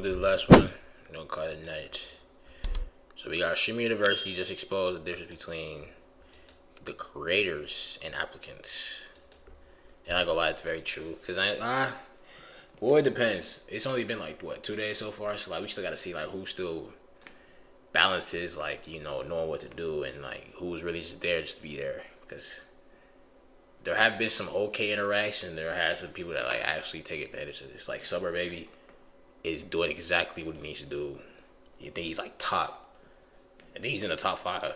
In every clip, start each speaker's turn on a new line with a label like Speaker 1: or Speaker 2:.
Speaker 1: This last one, we're gonna call it a night. So we got Streamer University just exposed the difference between the creators and applicants. And I go by, it's very true. Cause well, it depends. It's only been like what, 2 days so far. So like we still gotta see like who still balances, like, you know, knowing what to do and like who's really just there just to be there. Cause there have been some okay interaction. There has some people that like actually take advantage of this. Like Suburb Baby is doing exactly what he needs to do. You think he's like top? I think he's in the top 5,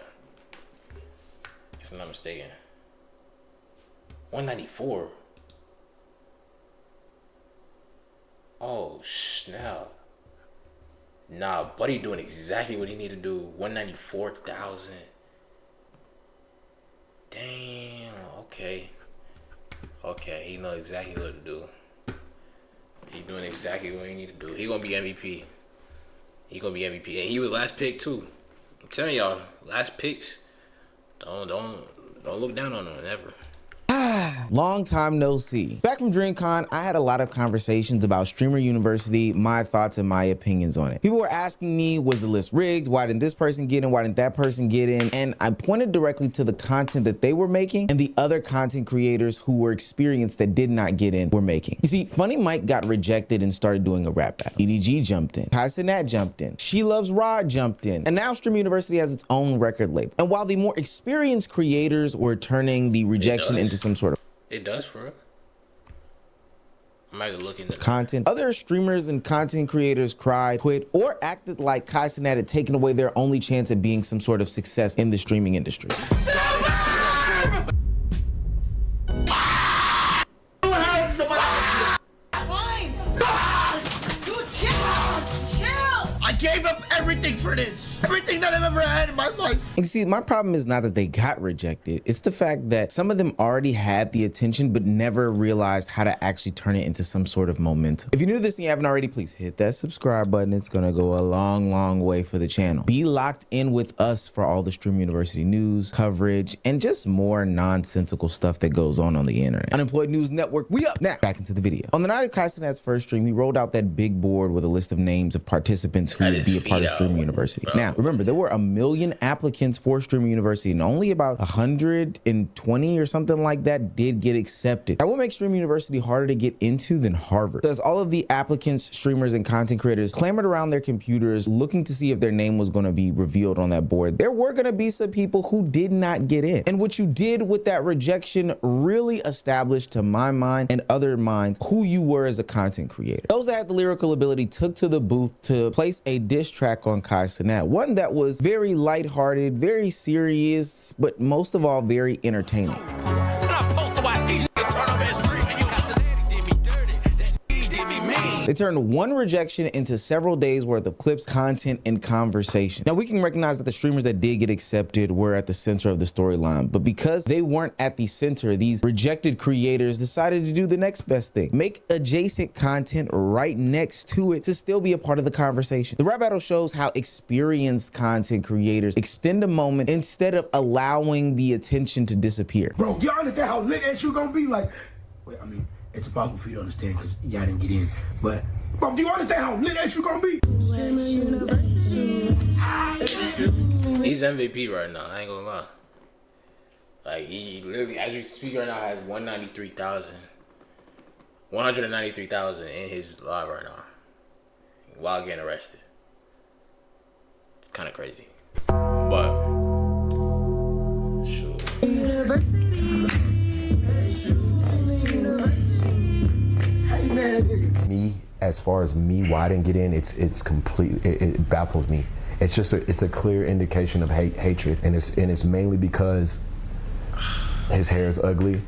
Speaker 1: if I'm not mistaken. 194. Oh snap! Nah, buddy, doing exactly what he need to do. 194,000. Damn. Okay. Okay, he knows exactly what to do. He doing exactly what he need to do. He gonna be MVP. He gonna be MVP, and he was last pick too. I'm telling y'all, last picks. Don't look down on them ever.
Speaker 2: Long time no see. Back from DreamCon, I had a lot of conversations about Streamer University, my thoughts and my opinions on it. People were asking me, was the list rigged? Why didn't this person get in? Why didn't that person get in? And I pointed directly to the content that they were making and the other content creators who were experienced that did not get in were making. You see, Funny Mike got rejected and started doing a rap battle. EDG jumped in. Kai jumped in. She Loves Rod jumped in. And now Streamer University has its own record label. And while the more experienced creators were turning the rejection into some sort of
Speaker 1: It does, for real. I might look into
Speaker 2: content. Other streamers and content creators cried, quit, or acted like Kai Cenat had taken away their only chance at being some sort of success in the streaming industry.
Speaker 3: I gave up everything for this. Everything that I've ever had in my life.
Speaker 2: And see, my problem is not that they got rejected. It's the fact that some of them already had the attention, but never realized how to actually turn it into some sort of momentum. If you're new to this and you haven't already, please hit that subscribe button. It's gonna go a long, long way for the channel. Be locked in with us for all the Streamer University news, coverage, and just more nonsensical stuff that goes on the internet. Unemployed News Network, we up now. Back into the video. On the night of Kai Cenat's first stream, he rolled out that big board with a list of names of participants who would be a part of Streamer University. Bro. Now, remember, there were 1 million applicants for Streamer University, and only about 120 or something like that did get accepted. That will make Streamer University harder to get into than Harvard. As all of the applicants, streamers, and content creators clamored around their computers looking to see if their name was going to be revealed on that board, there were going to be some people who did not get in. And what you did with that rejection really established, to my mind and other minds, who you were as a content creator. Those that had the lyrical ability took to the booth to place a diss track on Kai Cenat, one that was very lighthearted, very serious, but most of all very entertaining. They turned one rejection into several days worth of clips, content, and conversation. Now we can recognize that the streamers that did get accepted were at the center of the storyline, but because they weren't at the center, these rejected creators decided to do the next best thing: make adjacent content right next to it to still be a part of the conversation. The rap battle shows how experienced content creators extend a moment instead of allowing the attention to disappear.
Speaker 3: Bro, you understand how lit that shit gonna be? Like, wait, I mean, it's impossible for you to understand because y'all didn't get in. But, bro, do you understand how lit that shit gonna be?
Speaker 1: He's MVP right now, I ain't gonna lie. Like, he literally, as you speak right now, has 193,000 in his live right now while getting arrested. It's kind of crazy. But, sure.
Speaker 4: Me, as far as me, why I didn't get in, it's complete. It baffles me. It's just it's a clear indication of hatred, and it's mainly because his hair is ugly,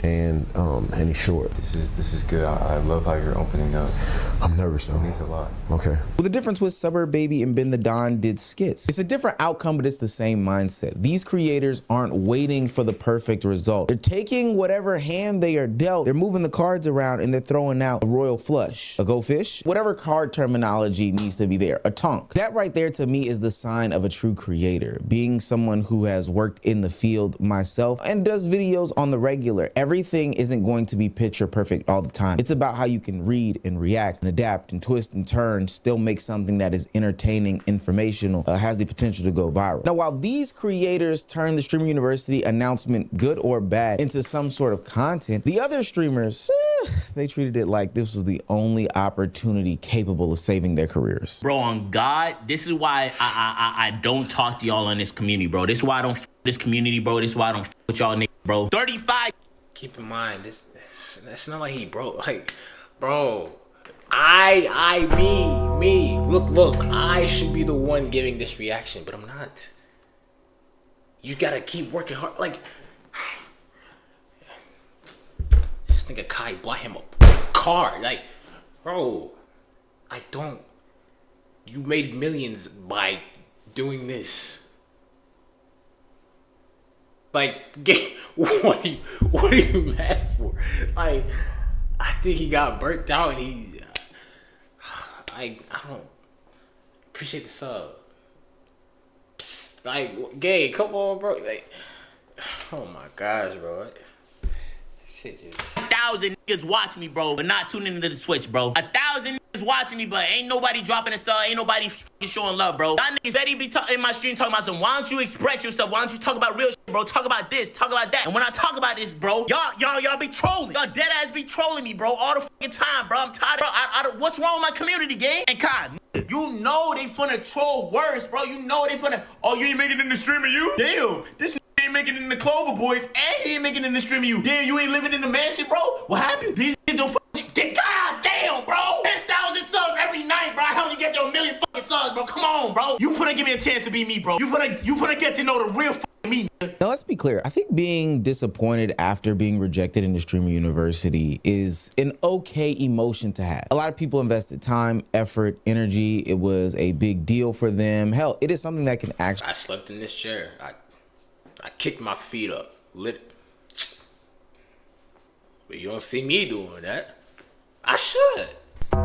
Speaker 4: and he's short.
Speaker 5: This is good. I love how you're opening up.
Speaker 4: I'm nervous though.
Speaker 5: It means a lot.
Speaker 4: Okay.
Speaker 2: Well, the difference was Suburb Baby and Ben the Don did skits. It's a different outcome, but it's the same mindset. These creators aren't waiting for the perfect result. They're taking whatever hand they are dealt, they're moving the cards around, and they're throwing out a royal flush, a go fish, whatever card terminology needs to be there, a tonk. That right there to me is the sign of a true creator. Being someone who has worked in the field myself and does videos on the regular, everything isn't going to be picture perfect all the time. It's about how you can read and react and adapt and twist and turn, still make something that is entertaining, informational, has the potential to go viral. Now, while these creators turn the Streamer University announcement, good or bad, into some sort of content, the other streamers, they treated it like this was the only opportunity capable of saving their careers.
Speaker 6: Bro, on God, this is why I don't talk to y'all on this community, bro. This is why I don't f this community, bro. This is why I don't f with y'all niggas, bro. 35.
Speaker 1: Keep in mind, it's not like he broke. Like, bro, me. Look, I should be the one giving this reaction, but I'm not. You gotta keep working hard. Like, this nigga Kai bought him a car. Like, bro, you made millions by doing this. Like, what are you mad for? Like, I think he got burnt out, and I don't appreciate the sub. Psst, like, gay, come on, bro. Like, oh my gosh, bro. Shit just...
Speaker 6: 1,000 niggas watch me, bro, but not tuning into the Switch, bro. 1,000 niggas watching me, but ain't nobody dropping a sub, ain't nobody showing love, bro. Y'all niggas steady be in my stream talking about some, why don't you express yourself? Why don't you talk about real shit, bro? Talk about this, talk about that. And when I talk about this, bro, y'all be trolling. Y'all dead ass be trolling me, bro, all the fucking time, bro. I'm tired of, bro. What's wrong with my community, gang? And God, you know they finna troll worse, bro. You know they finna, oh, you ain't making it in the stream of you? Damn, this ain't making it in the Clover Boys, and he ain't making it in the stream of you. Damn, you ain't living in the mansion, bro? What happened? These niggas don't fucking, God damn, bro. 10,000 subs every night, bro. I help you get to 1 million fucking subs, bro. Come on, bro. You finna give me a chance to be me, bro. You finna get to know the real fucking me.
Speaker 2: Now, let's be clear. I think being disappointed after being rejected in the Streamer University is an okay emotion to have. A lot of people invested time, effort, energy. It was a big deal for them. Hell, it is something that can actually...
Speaker 1: I slept in this chair. I kicked my feet up. But you don't see me doing that. I should. But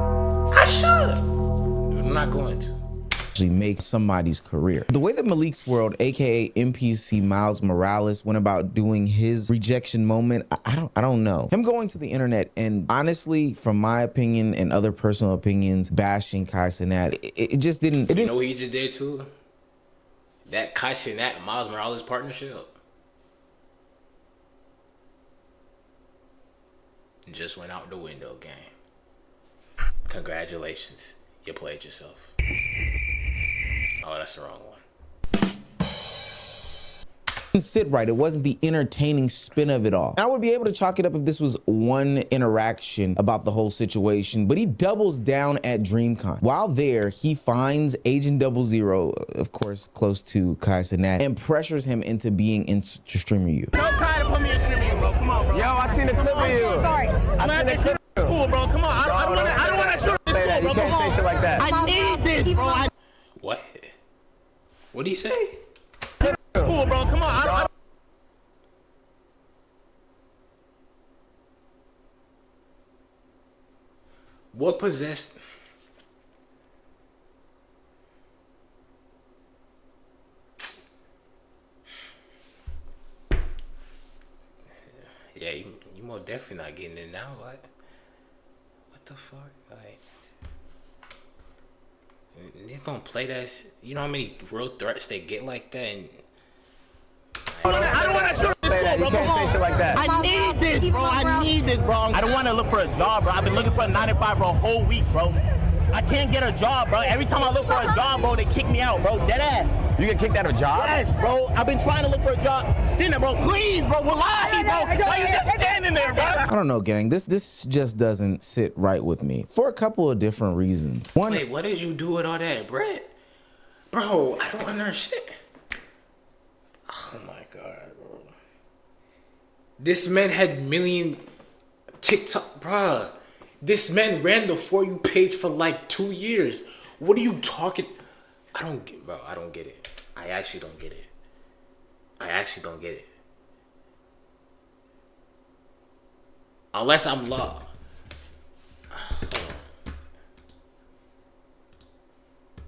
Speaker 1: I'm not going to.
Speaker 2: Actually make somebody's career. The way that Malik's World, aka NPC Miles Morales, went about doing his rejection moment, I don't know. Him going to the internet and honestly, from my opinion and other personal opinions, bashing Kai Cenat, it just didn't.
Speaker 1: You know what he just did too? That Kai Cenat and Miles Morales partnership just went out the window, gang. Congratulations, you played yourself. Oh, that's the wrong one.
Speaker 2: Didn't sit right. It wasn't the entertaining spin of it all. I would be able to chalk it up if this was one interaction about the whole situation, but he doubles down at DreamCon. While there, he finds Agent 00, of course, close to Kai Cenat, and pressures him into being in Streamer U.
Speaker 6: Tell Kai to put me in stream of you, bro. Come on, bro.
Speaker 4: Yo, I seen the clip of you.
Speaker 6: Sorry.
Speaker 4: I seen the clip of you.
Speaker 6: School, bro. Come on. I don't want to show this school, bro.
Speaker 4: You can't say shit like that.
Speaker 6: I need this, bro.
Speaker 1: What? What'd he say?
Speaker 6: School, bro. Come on.
Speaker 1: What possessed? Yeah, you more definitely not getting it now. What the fuck? Like, these don't play that. You know how many real threats they get like that? And
Speaker 6: I don't want to show this school, bro.
Speaker 4: You can't say shit like that.
Speaker 6: I need this, bro. I need this, bro. I don't want to look for a job, bro. I've been looking for a 9-to-5 for a whole week, bro. I can't get a job, bro. Every time I look for a job, bro, they kick me out, bro. Dead ass.
Speaker 4: You get kicked out of a job?
Speaker 6: Yes, bro. I've been trying to look for a job. Seen it, bro. Please, bro. Wallahi, bro. Why you just standing there, bro?
Speaker 2: I don't know, gang. This just doesn't sit right with me for a couple of different reasons. One,
Speaker 1: wait, what did you do with all that bread? Bro, I don't understand. Oh my god, bro. This man had million TikTok, bruh. This man ran the For You page for like 2 years. What are you talking? I don't get, bro. I don't get it. I actually don't get it. I actually don't get it. Unless I'm law.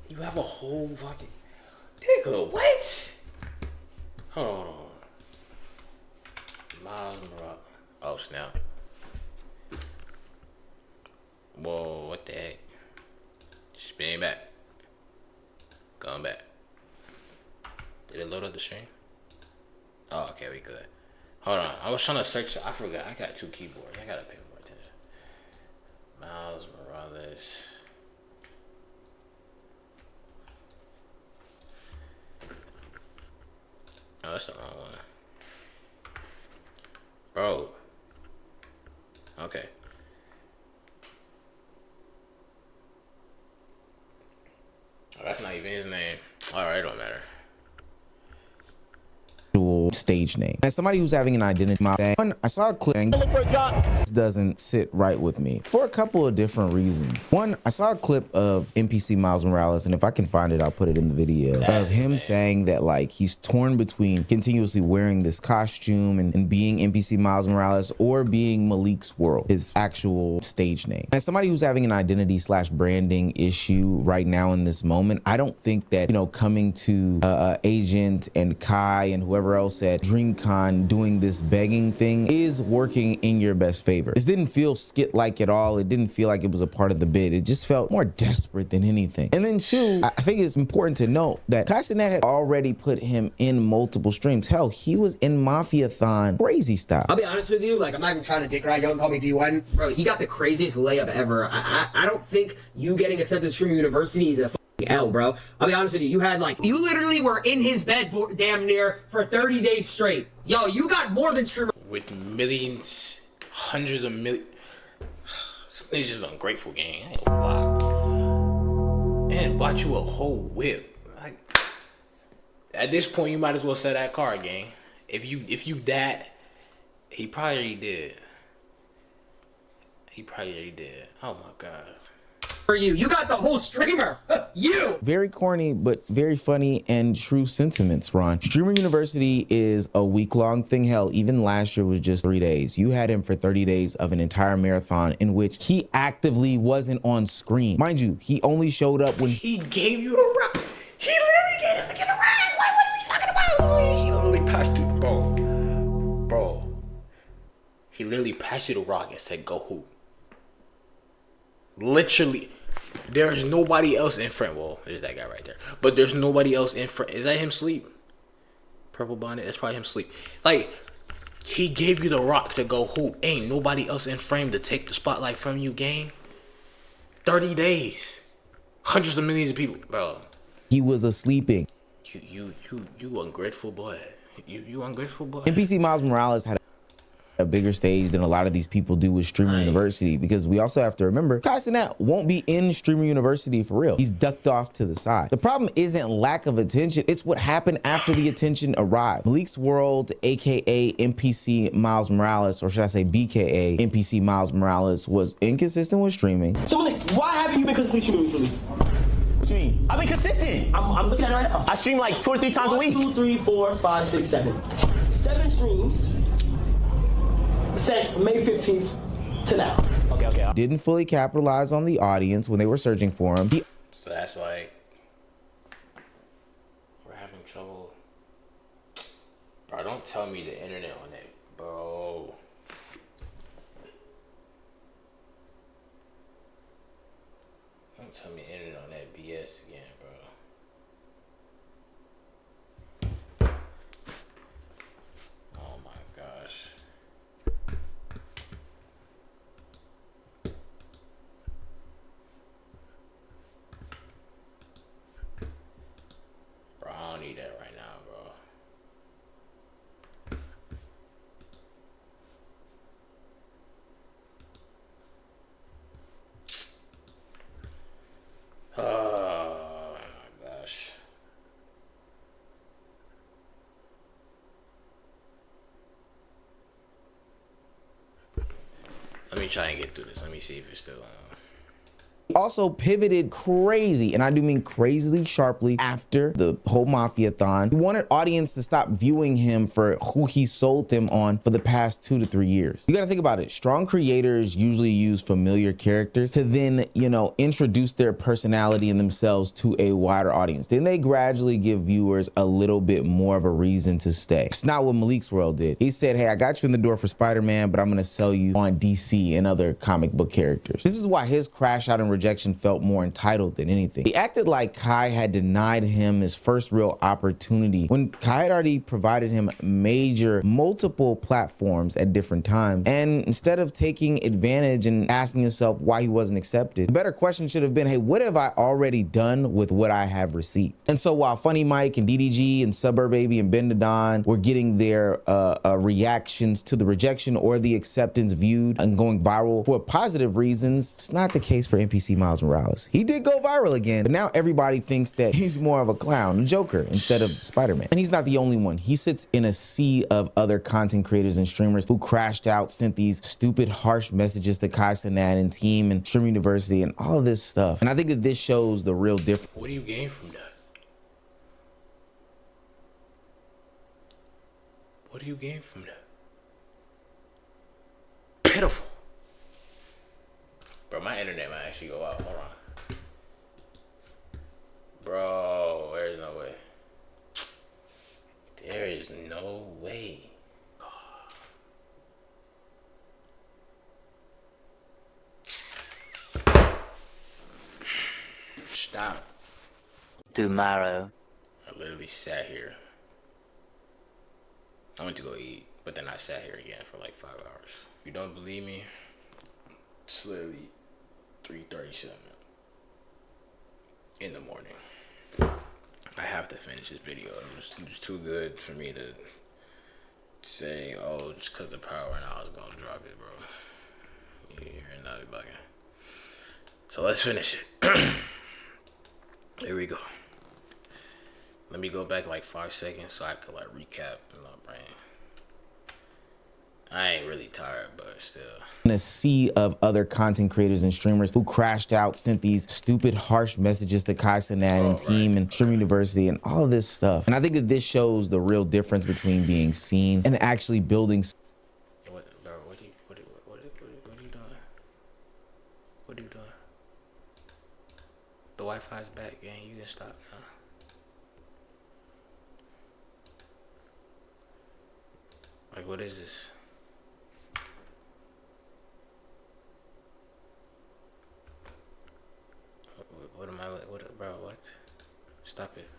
Speaker 1: You have a whole fucking nigga. What? Hold on. Miles Morales. Oh, snap. Whoa, what the heck? Spinning back. Going back. Did it load up the stream? Oh, okay, we good. Hold on. I was trying to search. I forgot. I got two keyboards. I gotta pay more attention. Miles Morales. Oh, that's the wrong one. Bro. Okay. Oh, that's not even his name. Alright, it don't matter.
Speaker 2: Stage name. As somebody who's having an identity, one, I saw a clip and this doesn't sit right with me for a couple of different reasons. One, I saw a clip of NPC Miles Morales, and if I can find it, I'll put it in the video, of him saying that like he's torn between continuously wearing this costume and being NPC Miles Morales or being Malik's World, his actual stage name. As somebody who's having an identity / branding issue right now in this moment, I don't think that, you know, coming to Agent and Kai and whoever else at DreamCon doing this begging thing is working in your best favor. This didn't feel skit-like at all. It didn't feel like it was a part of the bid. It just felt more desperate than anything. And then two, I think it's important to note that Castanet had already put him in multiple streams. Hell, he was in Mafia-thon crazy style.
Speaker 7: I'll be honest with you, like, I'm not even trying to dick around. Don't call me D1. Bro, he got the craziest layup ever. I don't think you getting accepted to Streaming University is a L, bro. I'll be honest with you. You had like, you literally were in his bed damn near for 30 days straight. Yo, you got more than streamer.
Speaker 1: With millions, hundreds of millions. Some niggas just ungrateful, gang. I ain't gonna lie. And bought you a whole whip. Like, at this point, you might as well sell that car, gang. If you that, he probably already did. He probably already did. Oh my god.
Speaker 7: For you got the whole streamer. You.
Speaker 2: Very corny, but very funny and true sentiments, Ron. Streamer University is a week-long thing. Hell, even last year was just 3 days. You had him for 30 days of an entire marathon in which he actively wasn't on screen. Mind you, he only showed up when
Speaker 1: he gave you the rock. He literally gave us to get a ride. What are we talking about? He literally passed you, bro. He literally passed you the rock and said, "Go hoop." Literally, there's nobody else in front. Well, there's that guy right there, but there's nobody else in front. Is that him sleep? Purple bonnet. That's probably him sleep. Like, he gave you the rock to go hoop. Ain't nobody else in frame to take the spotlight from you, gang. 30 days, hundreds of millions of people, bro.
Speaker 2: he was asleeping.
Speaker 1: You ungrateful boy. You ungrateful boy.
Speaker 2: NPC Miles Morales had a bigger stage than a lot of these people do with Streamer University, because we also have to remember Castanet won't be in Streamer University for real. He's ducked off to the side. The problem isn't lack of attention, it's what happened after the attention arrived. Malik's World, aka NPC Miles Morales, or should I say BKA NPC Miles Morales, was inconsistent with streaming.
Speaker 8: So Malik, why haven't you been consistently streaming recently? What you mean? I've been consistent. I'm looking at it right now. I stream like 2 or 3 times a week. 1, 2, 3, 4, 5, 6, 7. 7 streams since May 15th to now. Okay.
Speaker 2: Didn't fully capitalize on the audience when they were searching for him.
Speaker 1: So that's like, we're having trouble. Bro, don't tell me the internet on that, bro. Don't tell me internet on that BS again, bro. Oh my gosh. Bro, I don't need that right now, bro. Oh my gosh. Let me try and get through this. Let me see if it's still on.
Speaker 2: Also pivoted crazy, and I do mean crazily sharply, after the whole Mafia-thon. He wanted audience to stop viewing him for who he sold them on for the past 2 to 3 years. You gotta think about it. Strong creators usually use familiar characters to then, you know, introduce their personality and themselves to a wider audience. Then they gradually give viewers a little bit more of a reason to stay. It's not what Malik's World did. He said, hey, I got you in the door for Spider-Man, but I'm gonna sell you on DC and other comic book characters. This is why his crash out and rejection felt more entitled than anything. He acted like Kai had denied him his first real opportunity when Kai had already provided him multiple platforms at different times. And instead of taking advantage and asking himself why he wasn't accepted, the better question should have been, hey, what have I already done with what I have received? And so while Funny Mike and DDG and Suburb Baby and Ben Dadon were getting their reactions to the rejection or the acceptance viewed and going viral for positive reasons, it's not the case for NPC Miles Morales. He did go viral again, but now everybody thinks that he's more of a clown, a Joker, instead of Spider-Man. And he's not the only one. He sits in a sea of other content creators and streamers who crashed out, sent these stupid, harsh messages to Kai Cenat and team and Stream University and all of this stuff. And I think that this shows the real difference.
Speaker 1: What do you gain from that? What do you gain from that? Pitiful. Bro, my internet might actually go out. Hold on. Bro, there's no way. There is no way. Stop.
Speaker 9: Tomorrow.
Speaker 1: I literally sat here. I went to go eat, but then I sat here again for like 5 hours. You don't believe me? It's literally 3:37 in the morning. I have to finish this video. It was too good for me to say, oh, just because the power and I was gonna drop it, bro. You're not bugging. So let's finish it. Here we go. Let me go back like 5 seconds so I could like recap in my brain. I ain't really tired, but still.
Speaker 2: In a sea of other content creators and streamers who crashed out, sent these stupid, harsh messages to Kai Cenat and team and Stream University and all of this stuff. And I think that this shows the real difference between being seen and actually building.
Speaker 1: What are you doing? What are you doing? The Wi-Fi's back, gang. You can stop now. Like, what is this? What am I, what, bro, what? Stop it.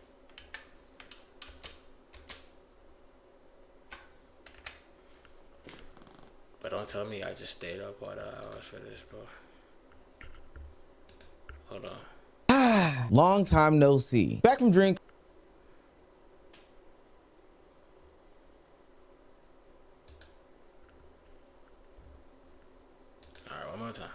Speaker 1: But don't tell me I just stayed up all the hours for this, bro. Hold on.
Speaker 2: Long time no see. Back from drink.
Speaker 1: All right, one more time.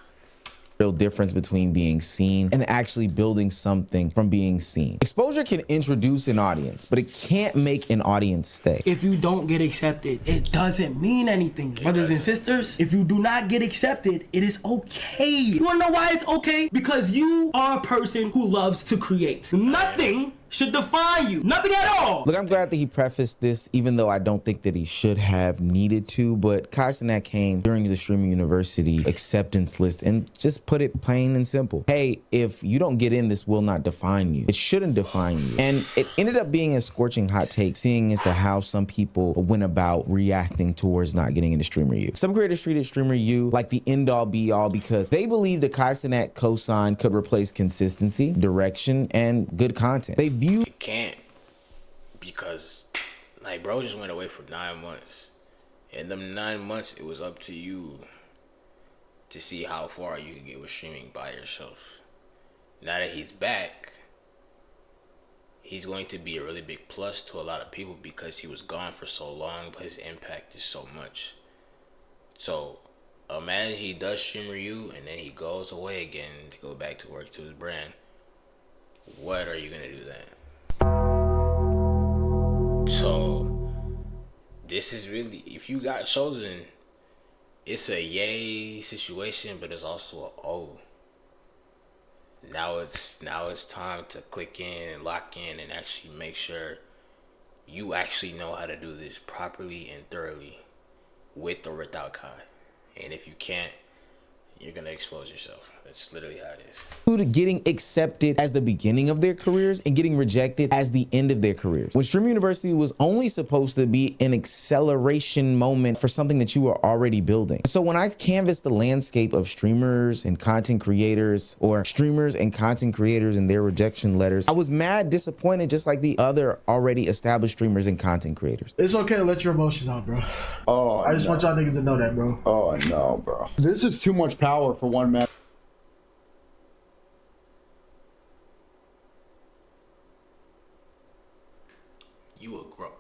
Speaker 2: Real difference between being seen and actually building something from being seen. Exposure can introduce an audience, but it can't make an audience stay.
Speaker 10: If you don't get accepted, it doesn't mean anything. Brothers and sisters, if you do not get accepted, it is okay. You wanna know why it's okay? Because you are a person who loves to create. Nothing should define you. Nothing at all.
Speaker 2: Look, I'm glad that he prefaced this, even though I don't think that he should have needed to, but Kai Cenat came during the Streaming University acceptance list and just put it plain and simple. Hey, if you don't get in, this will not define you. It shouldn't define you. And it ended up being a scorching hot take, seeing as to how some people went about reacting towards not getting into Streamer U. Some creators treated Streamer U like the end all be all because they believed that Kai Cenat cosign could replace consistency, direction, and good content. They view
Speaker 1: It can't, because like bro just went away for 9 months. In them 9 months, it was up to you to see how far you can get with streaming by yourself. Now that he's back, he's going to be a really big plus to a lot of people because he was gone for so long, but his impact is so much. So imagine he does Streamer U and then he goes away again to go back to work to his brand. What are you gonna do then? So this is really, if you got chosen, it's a yay situation, but it's also a oh. Now it's time to click in and lock in and actually make sure you actually know how to do this properly and thoroughly, with or without Kai. And if you can't, you're gonna expose yourself. That's literally how it is.
Speaker 2: To getting accepted as the beginning of their careers and getting rejected as the end of their careers. When Stream University was only supposed to be an acceleration moment for something that you were already building. So when I canvassed the landscape of streamers and content creators, or streamers and content creators and their rejection letters, I was mad disappointed, just like the other already established streamers and content creators.
Speaker 11: It's okay to let your emotions out, bro.
Speaker 12: Oh,
Speaker 11: I just want y'all niggas to know that, bro.
Speaker 12: Oh no, bro. This is too much power for one man.
Speaker 1: You a grump.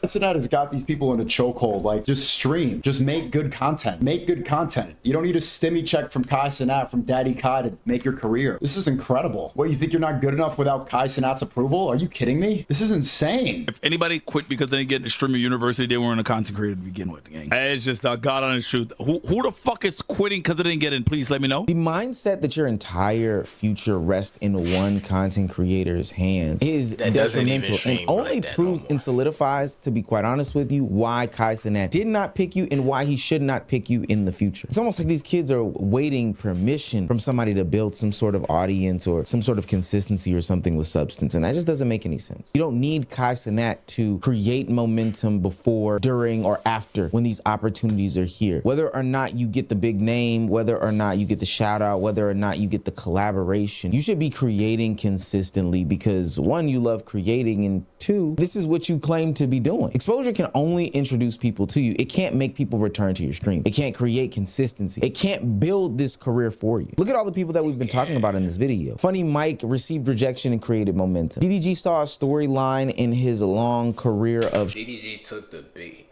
Speaker 12: Internet has got these people in a chokehold. Like, just stream, just make good content. Make good content. You don't need a stimmy check from Kai Cenat, from Daddy Kai, to make your career. This is incredible. What, you think you're not good enough without Kai Cenat's approval? Are you kidding me? This is insane.
Speaker 13: If anybody quit because they didn't get into Streamer University, they weren't a content creator to begin with, gang. It's just the God honest truth. Who the fuck is quitting because they didn't get in? Please let me know.
Speaker 2: The mindset that your entire future rests in one content creator's hands is detrimental, and only proves and solidifies, to be quite honest with you, why Kai Cenat did not pick you and why he should not pick you in the future. It's almost like these kids are waiting permission from somebody to build some sort of audience or some sort of consistency or something with substance, and that just doesn't make any sense. You don't need Kai Cenat to create momentum before, during, or after when these opportunities are here. Whether or not you get the big name, whether or not you get the shout out, whether or not you get the collaboration, you should be creating consistently, because one, you love creating, and two, this is what you claim to be doing. Exposure can only introduce people to you. It can't make people return to your stream. It can't create consistency. It can't build this career for you. Look at all the people that we've been talking about in this video. Funny Mike received rejection and created momentum. DDG saw a storyline in his long career of...
Speaker 1: DDG took the big...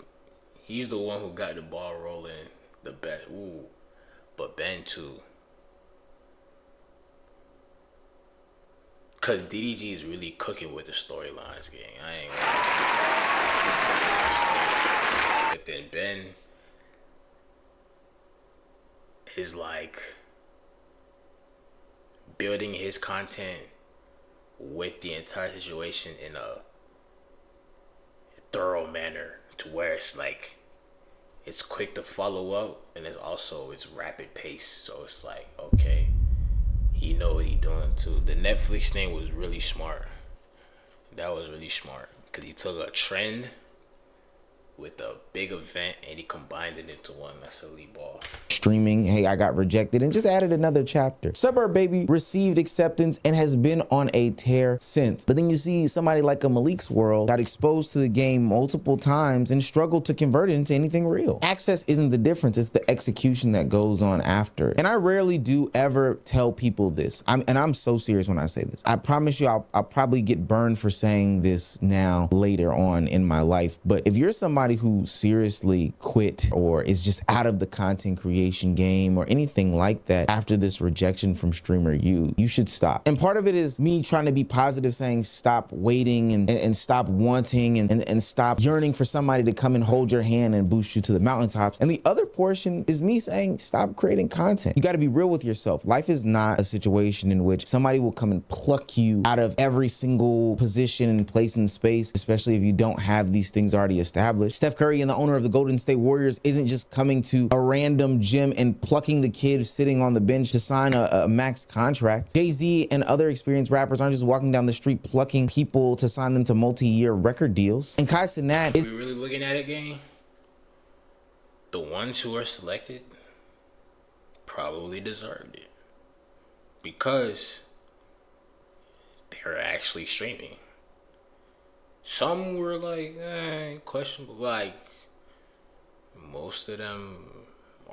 Speaker 1: He's the one who got the ball rolling the best. Ooh. But Ben too. Cause DDG is really cooking with the storylines, gang. I ain't gonna... But then Ben is like building his content with the entire situation in a thorough manner, to where it's like it's quick to follow up, and it's rapid pace. So it's like, okay, he know what he doing too. The Netflix thing was really smart. That was really smart, because he took a trend with a big event and he combined it into one. That's elite ball.
Speaker 2: Streaming, hey, I got rejected, and just added another chapter. Suburb Baby received acceptance and has been on a tear since. But then you see somebody like a Malik's World got exposed to the game multiple times and struggled to convert it into anything real. Access isn't the difference, it's the execution that goes on after. And I rarely do ever tell people this. I'm so serious when I say this. I promise you I'll probably get burned for saying this now later on in my life. But if you're somebody who seriously quit or is just out of the content creation game or anything like that after this rejection from streamer you should stop. And part of it is me trying to be positive, saying stop waiting and stop wanting and stop yearning for somebody to come and hold your hand and boost you to the mountaintops. And the other portion is me saying stop creating content. You got to be real with yourself. Life is not a situation in which somebody will come and pluck you out of every single position and place in space, especially if you don't have these things already established. Steph Curry and the owner of the Golden State Warriors isn't just coming to a random gym and plucking the kid sitting on the bench to sign a max contract. Jay-Z and other experienced rappers aren't just walking down the street plucking people to sign them to multi-year record deals. And Kai Cenat is...
Speaker 1: We're really looking at it, gang. The ones who are selected probably deserved it, because they're actually streaming. Some were like, questionable. Like, most of them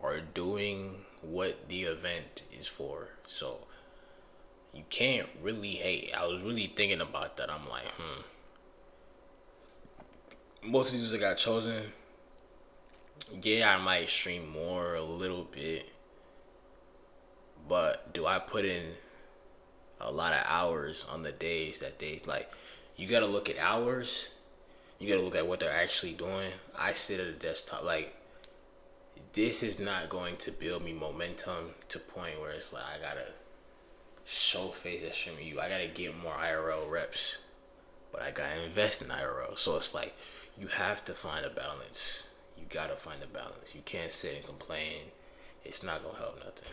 Speaker 1: are doing what the event is for. So you can't really hate. I was really thinking about that. I'm like, most of these that got chosen, yeah, I might stream more a little bit, but do I put in a lot of hours on the days like, you gotta look at hours, you gotta look at what they're actually doing. I sit at a desktop, like, this is not going to build me momentum to point where it's like I gotta show face at streaming you. I gotta get more IRL reps, but I gotta invest in IRL. So it's like you have to find a balance. You gotta find a balance. You can't sit and complain. It's not gonna help nothing.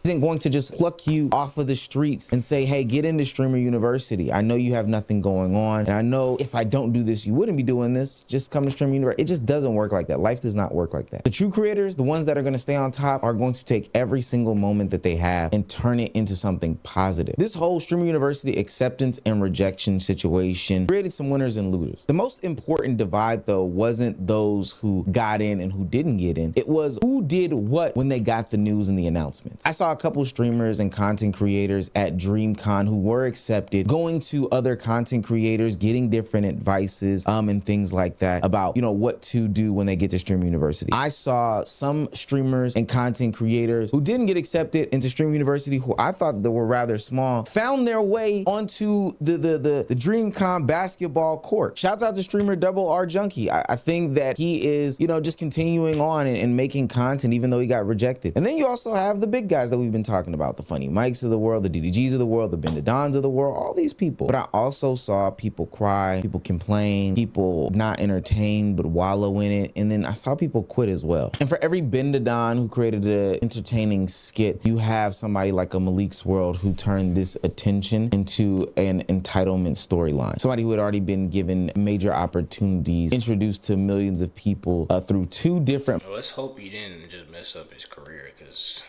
Speaker 2: Isn't going to just pluck you off of the streets and say, hey, get into Streamer University. I know you have nothing going on. And I know if I don't do this, you wouldn't be doing this. Just come to Streamer University. It just doesn't work like that. Life does not work like that. The true creators, the ones that are going to stay on top, are going to take every single moment that they have and turn it into something positive. This whole Streamer University acceptance and rejection situation created some winners and losers. The most important divide, though, wasn't those who got in and who didn't get in. It was who did what when they got the news and the announcements. I saw a couple streamers and content creators at DreamCon who were accepted, going to other content creators, getting different advices and things like that about, you know, what to do when they get to Stream University. I saw some streamers and content creators who didn't get accepted into Stream University, who I thought that were rather small, found their way onto the DreamCon basketball court. Shouts out to streamer R Junkie. I think that he is, you know, just continuing on and making content even though he got rejected. And then you also have the big guys that we've been talking about, the Funny Mikes of the world, the DDGs of the world, the Bendadons of the world, all these people. But I also saw people cry, people complain, people not entertain but wallow in it, and then I saw people quit as well. And for every Bendadon who created an entertaining skit, you have somebody like a Malik's World who turned this attention into an entitlement storyline. Somebody who had already been given major opportunities, introduced to millions of people through two different...
Speaker 1: Well, let's hope he didn't just mess up his career, because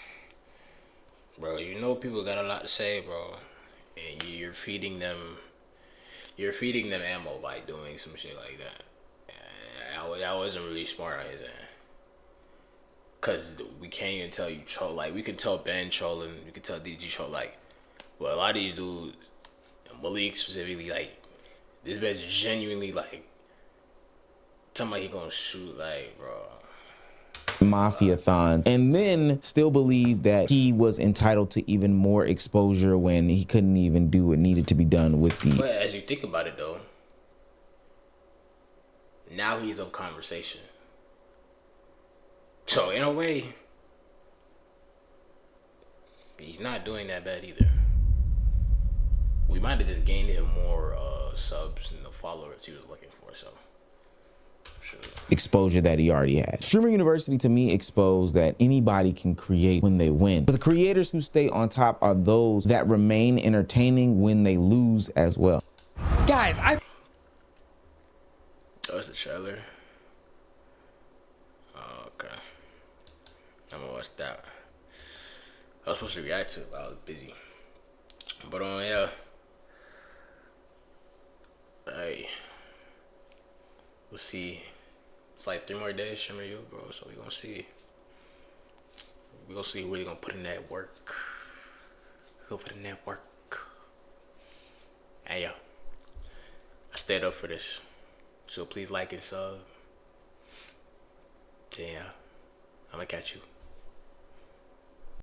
Speaker 1: bro, you know people got a lot to say, bro, and you're feeding them ammo by doing some shit like that. That wasn't really smart on his end, cause we can't even tell you troll. Like, we could tell Ben trolling, we could tell DG troll. Like, well, a lot of these dudes, Malik specifically, like, this bitch genuinely like somebody gonna shoot, like, bro.
Speaker 2: Mafia-thons, and then still believe that he was entitled to even more exposure when he couldn't even do what needed to be done with the...
Speaker 1: But as you think about it, though, now he's of conversation. So in a way, he's not doing that bad either. We might have just gained him more subs and the followers he was looking for, so...
Speaker 2: exposure that he already had. Streamer University to me exposed that anybody can create when they win. But the creators who stay on top are those that remain entertaining when they lose as well.
Speaker 7: Guys,
Speaker 1: Oh, it's the trailer. Oh, okay. I'm gonna watch that. I was supposed to react to it, but I was busy. But yeah. Hey. We'll see. It's like 3 more days, Shimmer you, bro. So we gonna see. We gonna see who really gonna put in that work. Who put in that work. Hey yo, I stayed up for this, so please like and sub. Yeah, I'm gonna catch you.